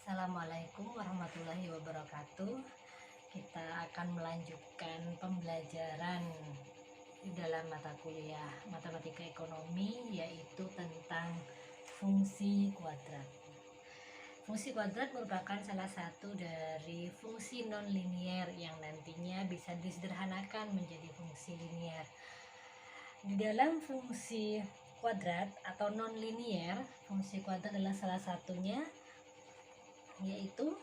Assalamualaikum warahmatullahi wabarakatuh. Kita akan melanjutkan pembelajaran di dalam mata kuliah Matematika Ekonomi, yaitu tentang fungsi kuadrat. Fungsi kuadrat merupakan salah satu dari fungsi non-linier yang nantinya bisa disederhanakan menjadi fungsi linier. Di dalam fungsi kuadrat atau non-linier, fungsi kuadrat adalah salah satunya, yaitu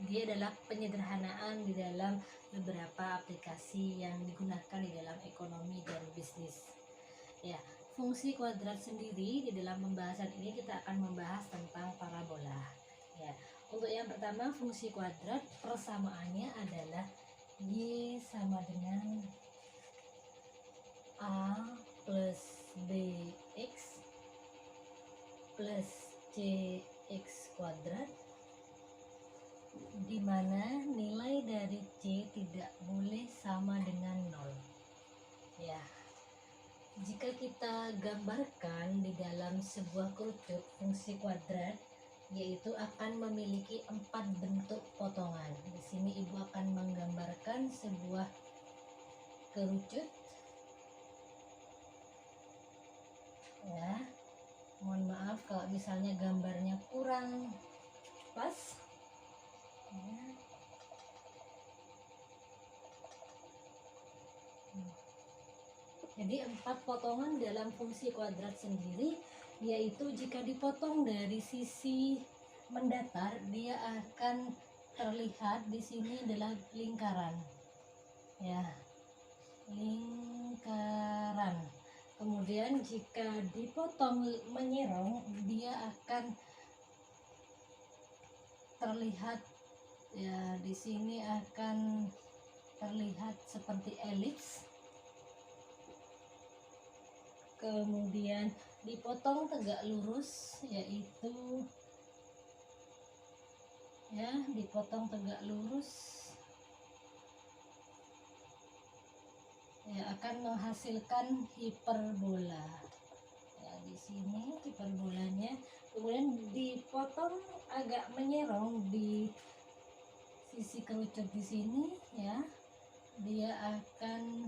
dia adalah penyederhanaan di dalam beberapa aplikasi yang digunakan di dalam ekonomi dan bisnis. Fungsi kuadrat sendiri, di dalam pembahasan ini kita akan membahas tentang parabola. Untuk yang pertama, fungsi kuadrat persamaannya adalah Y sama dengan A plus BX plus CX kuadrat, di mana nilai dari C tidak boleh sama dengan 0. Jika kita gambarkan di dalam sebuah kerucut fungsi kuadrat, yaitu akan memiliki 4 bentuk potongan. Di sini Ibu akan menggambarkan sebuah kerucut. Mohon maaf kalau misalnya gambarnya kurang pas. Jadi 4 potongan dalam fungsi kuadrat sendiri, yaitu jika dipotong dari sisi mendatar, dia akan terlihat di sini adalah lingkaran. Lingkaran. Kemudian jika dipotong menyerong, dia akan terlihat di sini akan terlihat seperti elips. Kemudian dipotong tegak lurus, yaitu dipotong tegak lurus akan menghasilkan hiperbola. Di sini hiperbolanya. Kemudian dipotong agak menyerong di sisi kerucut di sini, dia akan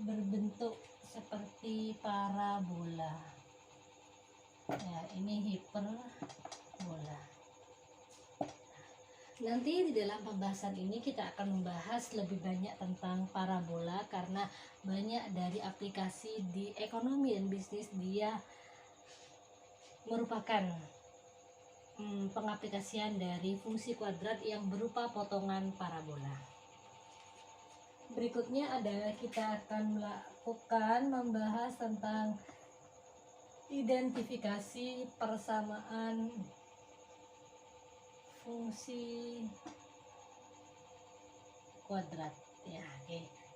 berbentuk seperti parabola. Ini hiperbola. Nanti di dalam pembahasan ini kita akan membahas lebih banyak tentang parabola, karena banyak dari aplikasi di ekonomi dan bisnis dia merupakan pengaplikasian dari fungsi kuadrat yang berupa potongan parabola. Berikutnya adalah kita akan membahas tentang identifikasi persamaan fungsi kuadrat.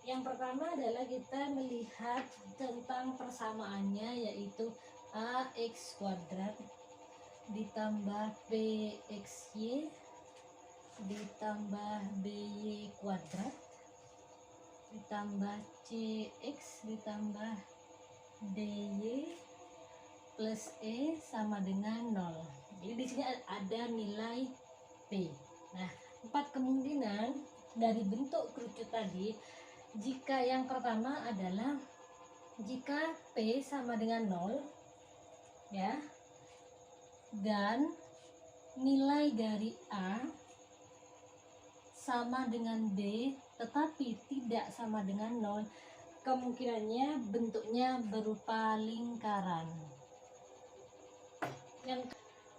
Yang pertama adalah kita melihat tentang persamaannya, yaitu AX kuadrat ditambah BXY ditambah BY kuadrat ditambah CX ditambah DY plus E sama dengan 0. Jadi di sini ada nilai P. 4 kemungkinan dari bentuk kerucut tadi. Jika yang pertama adalah jika P sama dengan 0, dan nilai dari A sama dengan B tetapi tidak sama dengan 0, kemungkinannya bentuknya berupa lingkaran.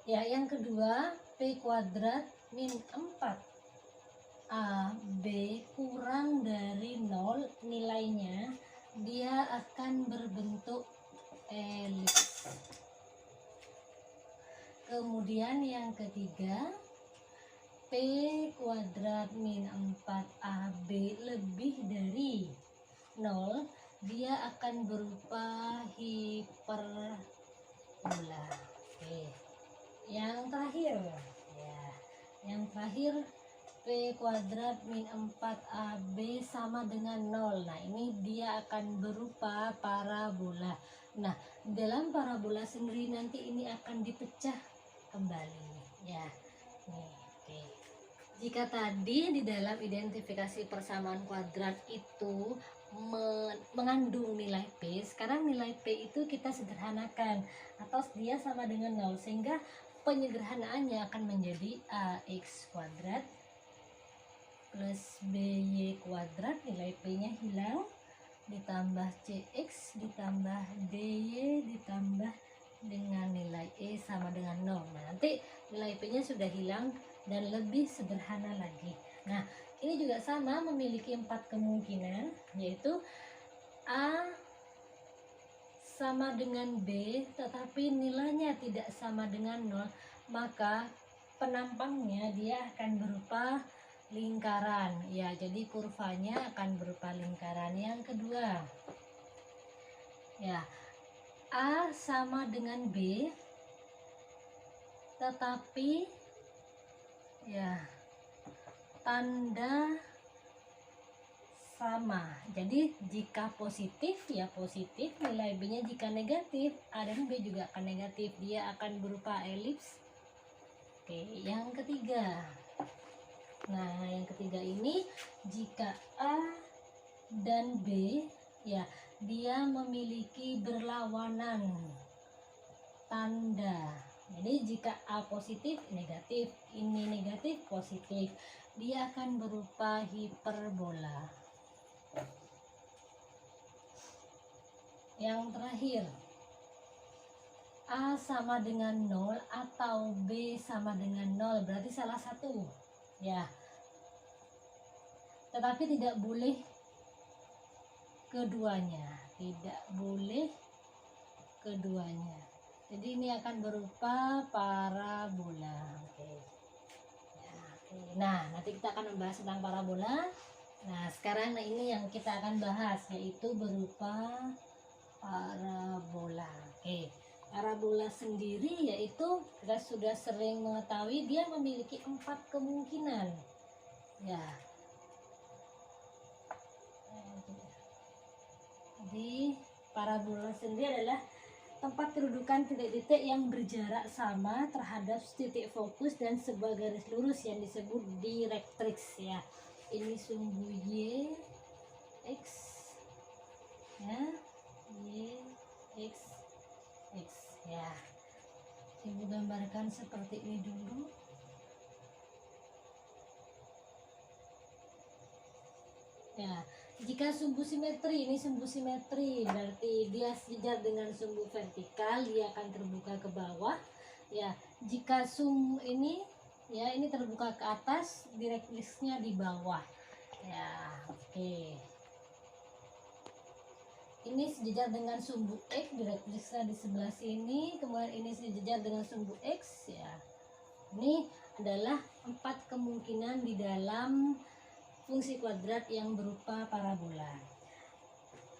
Yang kedua, P kuadrat min 4AB kurang dari 0 nilainya, dia akan berbentuk elips. Kemudian yang ketiga, P kuadrat min 4AB lebih dari 0, dia akan berupa hiperbola. Yang terakhir, P kuadrat min 4AB sama dengan 0. Ini dia akan berupa parabola. Nah, dalam parabola sendiri nanti ini akan dipecah kembali ya. Nih, oke. Jika tadi di dalam identifikasi persamaan kuadrat itu mengandung nilai P, sekarang nilai P itu kita sederhanakan atau dia sama dengan 0, sehingga penyederhanaannya akan menjadi AX kuadrat plus BY kuadrat, nilai P-nya hilang, ditambah CX ditambah DY ditambah dengan nilai E sama dengan 0. Nah, nanti nilai P-nya sudah hilang dan lebih sederhana lagi. Nah, ini juga sama, memiliki 4 kemungkinan, yaitu A sama dengan B tetapi nilainya tidak sama dengan 0, maka penampangnya dia akan berupa lingkaran ya, jadi kurvanya akan berupa lingkaran. Yang kedua ya, A sama dengan B tetapi ya tanda sama. Jadi jika positif ya positif nilai B-nya, jika negatif A dan B juga akan negatif, dia akan berupa elips. Oke, yang ketiga. Nah, yang ketiga ini jika A dan B ya dia memiliki berlawanan tanda. Jadi jika A positif negatif, ini negatif positif, dia akan berupa hiperbola. Yang terakhir, A sama dengan 0 atau B sama dengan 0, berarti salah satu ya, tetapi tidak boleh keduanya, tidak boleh keduanya. Jadi ini akan berupa parabola. Oke. Ya, oke. Nah, nanti kita akan membahas tentang parabola. Nah, sekarang ini yang kita akan bahas yaitu berupa parabola. Oke, parabola sendiri yaitu kita sudah sering mengetahui dia memiliki 4 kemungkinan ya. Jadi parabola sendiri adalah tempat kedudukan titik-titik yang berjarak sama terhadap titik fokus dan sebuah garis lurus yang disebut direktrix ya. Ini sumbu Y X ya, Y X X ya. Ibu gambarkan seperti ini dulu. Ya, jika sumbu simetri, ini sumbu simetri berarti dia sejajar dengan sumbu vertikal, dia akan terbuka ke bawah. Ya, jika ini ya ini terbuka ke atas, direktrixnya di bawah. Ya, oke. Ini sejajar dengan sumbu X, direktrixnya di sebelah sini, kemudian ini sejajar dengan sumbu X ya. Ini adalah 4 kemungkinan di dalam fungsi kuadrat yang berupa parabola.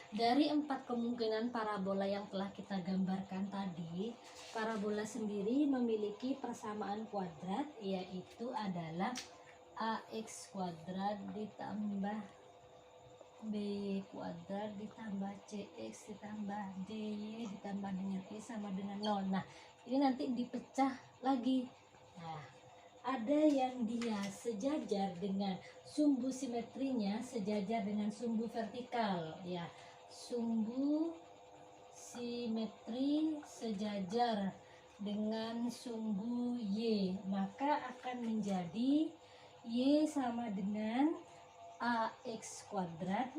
Dari 4 kemungkinan parabola yang telah kita gambarkan tadi, parabola sendiri memiliki persamaan kuadrat, yaitu adalah AX kuadrat ditambah B kuadrat ditambah CX ditambah DY ditambah dengan E sama dengan 0. Nah, ini nanti dipecah lagi. Nah, ada yang dia sejajar dengan sumbu simetrinya sejajar dengan sumbu vertikal ya. Sumbu simetri sejajar dengan sumbu Y, maka akan menjadi Y sama dengan AX kuadrat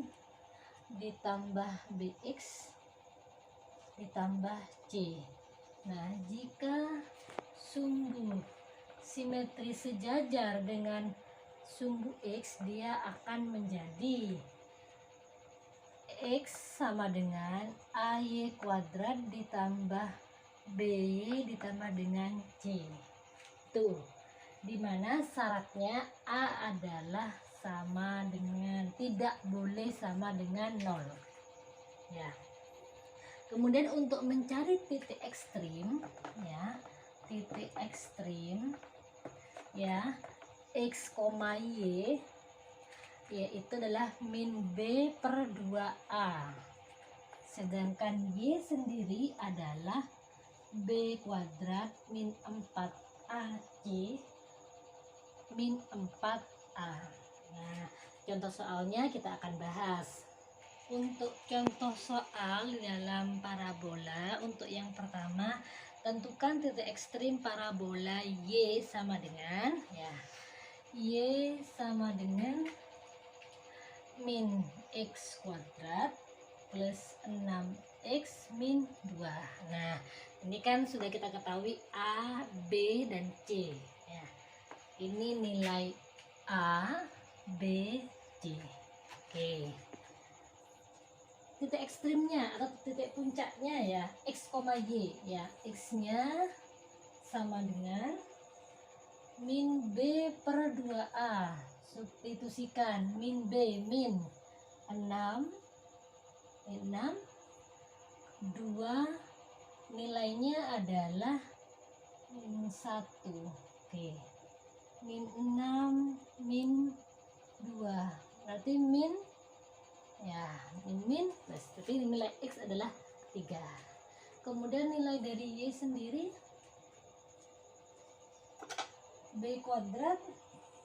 ditambah BX ditambah C. Nah, jika sumbu simetri sejajar dengan sumbu X, dia akan menjadi X sama dengan AY kuadrat ditambah BY ditambah dengan C. Tuh, dimana syaratnya A adalah sama dengan, tidak boleh sama dengan 0 ya. Kemudian untuk mencari titik ekstrim ya, titik ekstrim ya, X, Y yaitu adalah min B per 2A sedangkan Y sendiri adalah B kuadrat min 4AC min 4A. Nah, contoh soalnya kita akan bahas. Untuk contoh soal dalam parabola, untuk yang pertama, tentukan titik ekstrim parabola Y sama dengan Y sama dengan min X kuadrat plus 6X min 2. Nah, ini kan sudah kita ketahui A, B, dan C ya. Ini nilai A, B, C. Oke. Titik ekstrimnya atau titik puncaknya ya X, Y ya. X-nya sama dengan min B per 2A. Substitusikan min B min 6 2 nilainya adalah min 1. Oke. Min 6 min 2 berarti min plus, tapi nilai X adalah 3. Kemudian nilai dari Y sendiri B kuadrat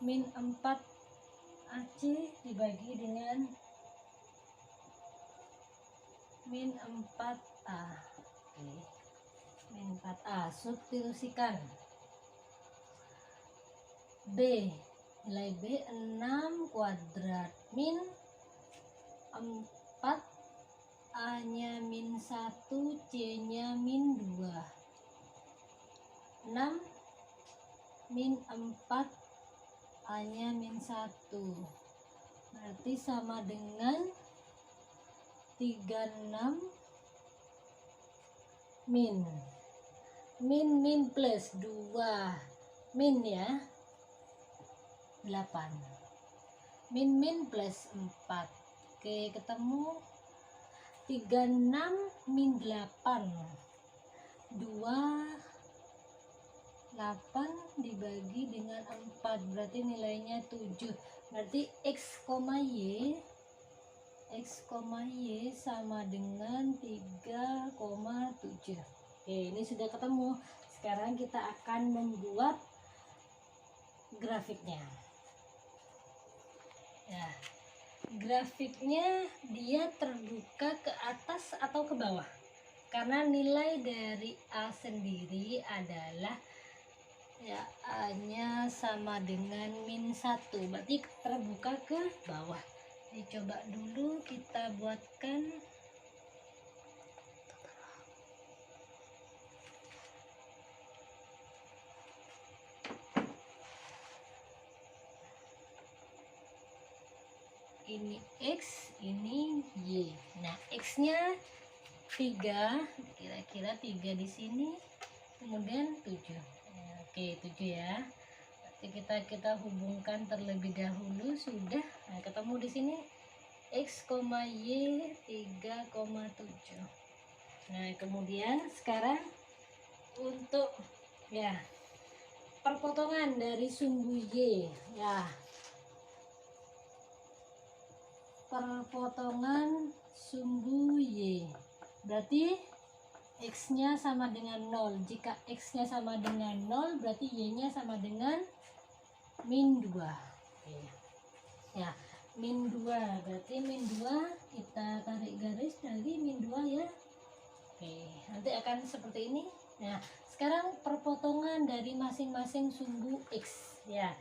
min 4AC dibagi dengan min 4A. Oke. Min 4A, substitusikan B, nilai B 6 kuadrat min 4, A nya min 1, C nya min 2. 6 min 4, A nya min 1, berarti sama dengan 36 min plus 2 min ya 8 min plus 4. Oke, ketemu 36 min 8 8 dibagi dengan 4 berarti nilainya 7. Berarti X, Y sama dengan 3,7. Oke, ini sudah ketemu. Sekarang kita akan membuat grafiknya ya. Grafiknya dia terbuka ke atas atau ke bawah, karena nilai dari A sendiri adalah A nya sama dengan min 1, berarti terbuka ke bawah. Coba dulu kita buatkan ini X, ini Y. Nah, X nya 3, kira-kira 3 di sini, kemudian 7. Oke, 7 ya. Berarti kita hubungkan terlebih dahulu sudah. Nah, ketemu di sini X, Y 3,7. Nah, kemudian sekarang untuk perpotongan dari sumbu Y ya. Perpotongan sumbu Y berarti X nya sama dengan 0. Jika X nya sama dengan 0 berarti Y nya sama dengan min 2 ya. Min 2 berarti min 2 kita tarik garis dari min 2 ya. Oke, nanti akan seperti ini. Nah, sekarang perpotongan dari masing-masing sumbu X ya.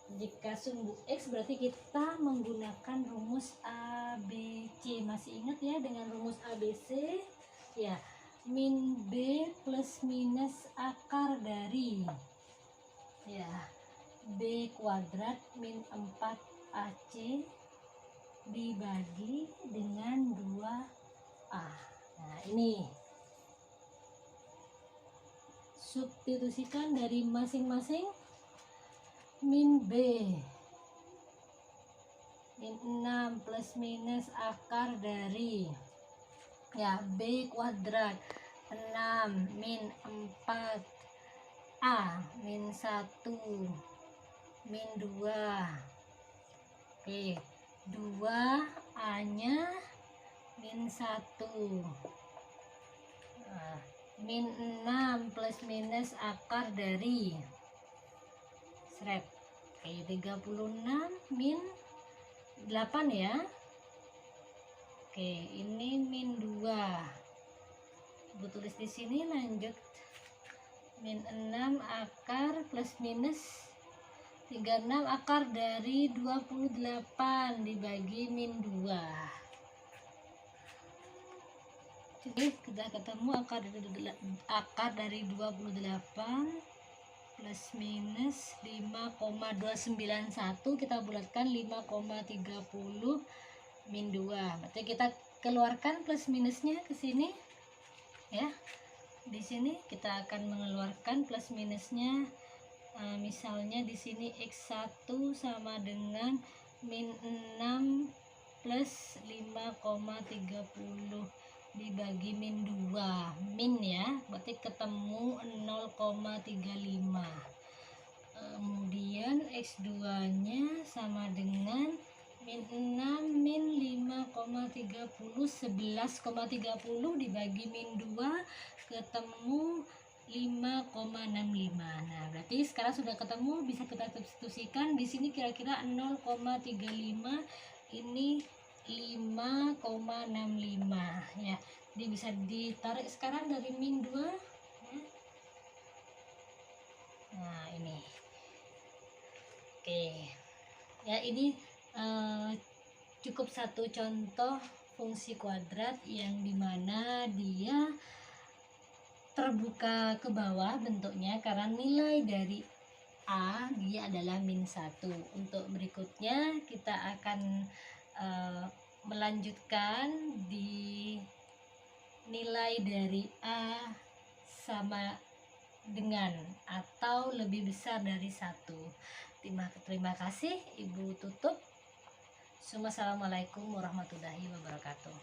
Jika sumbu X berarti kita menggunakan rumus ABC. Masih ingat ya dengan rumus ABC ya. Min B plus minus akar dari B kuadrat min 4AC dibagi dengan 2A. Nah, ini substitusikan dari masing-masing. Min B min 6 plus minus akar dari B kuadrat 6 min 4 A min 1 min 2. Oke, 2 A nya min 1. Nah, min 6 plus minus akar dari seret. Oke, 36 min 8 ya. Oke, ini min 2. Ibu tulis di sini lanjut min 6 akar plus minus 36 akar dari 28 dibagi min 2. Jadi kita ketemu akar dari 28 plus minus 5,291, kita bulatkan 5,30 min 2. Berarti kita keluarkan plus minusnya ke sini ya. Di sini kita akan mengeluarkan plus minusnya. Misalnya di sini X1 sama dengan min 6 plus 5,30 dibagi min 2. Min ya, berarti ketemu 0,35. Kemudian X2 nya sama dengan min 6 min 5,30, 11,30 dibagi min 2 ketemu 5,65. Nah, berarti sekarang sudah ketemu, bisa kita substitusikan di sini kira-kira 0,35, ini 5,65 ya. Jadi bisa ditarik sekarang dari min 2. Nah, ini. Oke. Ya, ini cukup satu contoh fungsi kuadrat yang dimana dia terbuka ke bawah bentuknya karena nilai dari A dia adalah min 1. Untuk berikutnya kita akan melanjutkan di nilai dari A sama dengan atau lebih besar dari 1. Terima kasih, Ibu tutup. Assalamualaikum warahmatullahi wabarakatuh.